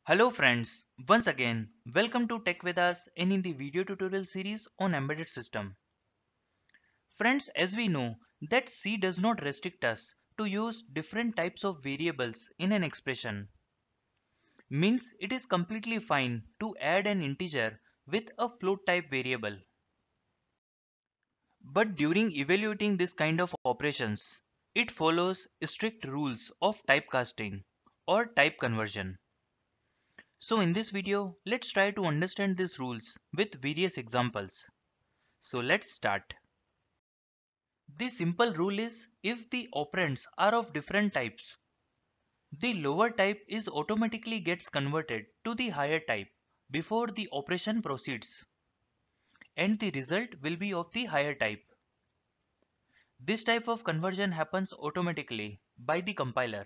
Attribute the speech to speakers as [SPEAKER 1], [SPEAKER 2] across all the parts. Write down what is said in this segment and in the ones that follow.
[SPEAKER 1] Hello friends, once again, welcome to TechVedas and in the video tutorial series on embedded system. Friends, as we know that C does not restrict us to use different types of variables in an expression. Means it is completely fine to add an integer with a float type variable. But during evaluating this kind of operations, it follows strict rules of typecasting or type conversion. So in this video, let's try to understand these rules with various examples. So let's start. The simple rule is if the operands are of different types, the lower type is automatically gets converted to the higher type before the operation proceeds, and the result will be of the higher type. This type of conversion happens automatically by the compiler.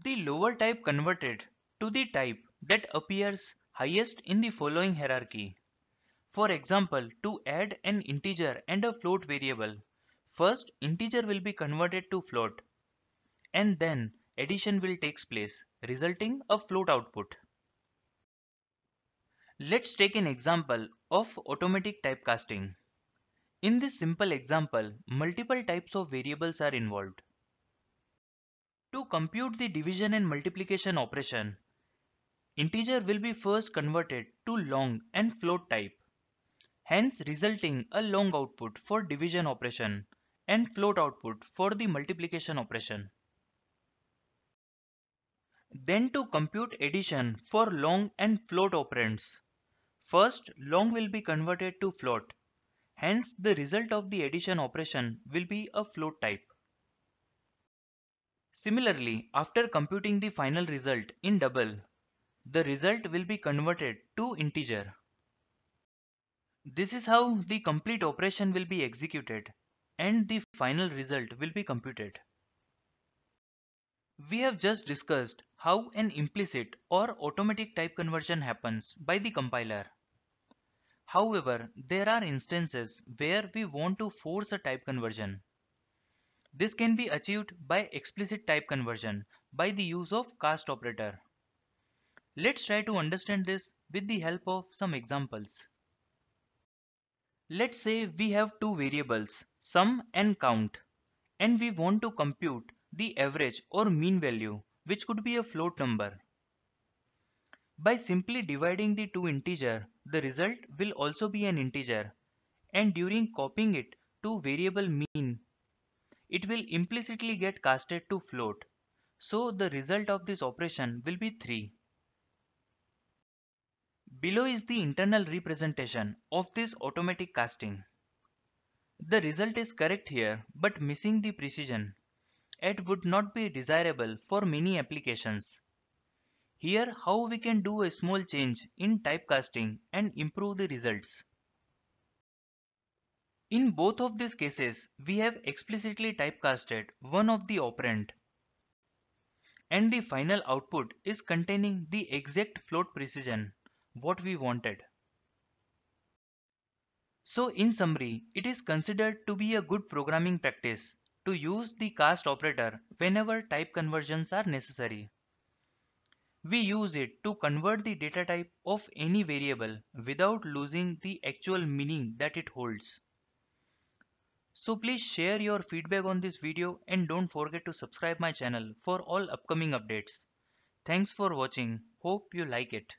[SPEAKER 1] The lower type converted to the type that appears highest in the following hierarchy. For example, to add an integer and a float variable, first integer will be converted to float and then addition will take place, resulting a float output. Let's take an example of automatic typecasting. In this simple example, multiple types of variables are involved. To compute the division and multiplication operation, integer will be first converted to long and float type, hence resulting a long output for division operation and float output for the multiplication operation. Then to compute addition for long and float operands, first long will be converted to float, hence the result of the addition operation will be a float type. Similarly, after computing the final result in double, the result will be converted to integer. This is how the complete operation will be executed and the final result will be computed. We have just discussed how an implicit or automatic type conversion happens by the compiler. However, there are instances where we want to force a type conversion. This can be achieved by explicit type conversion by the use of cast operator. Let's try to understand this with the help of some examples. Let's say we have two variables, sum and count, and we want to compute the average or mean value, which could be a float number. By simply dividing the two integer, the result will also be an integer, and during copying it to variable mean, it will implicitly get casted to float. So the result of this operation will be 3. Below is the internal representation of this automatic casting. The result is correct here but missing the precision. It would not be desirable for many applications. Here how we can do a small change in typecasting and improve the results. In both of these cases, we have explicitly typecasted one of the operand, and the final output is containing the exact float precision what we wanted. So in summary, it is considered to be a good programming practice to use the cast operator whenever type conversions are necessary. We use it to convert the data type of any variable without losing the actual meaning that it holds. So please share your feedback on this video and don't forget to subscribe my channel for all upcoming updates. Thanks for watching. Hope you like it.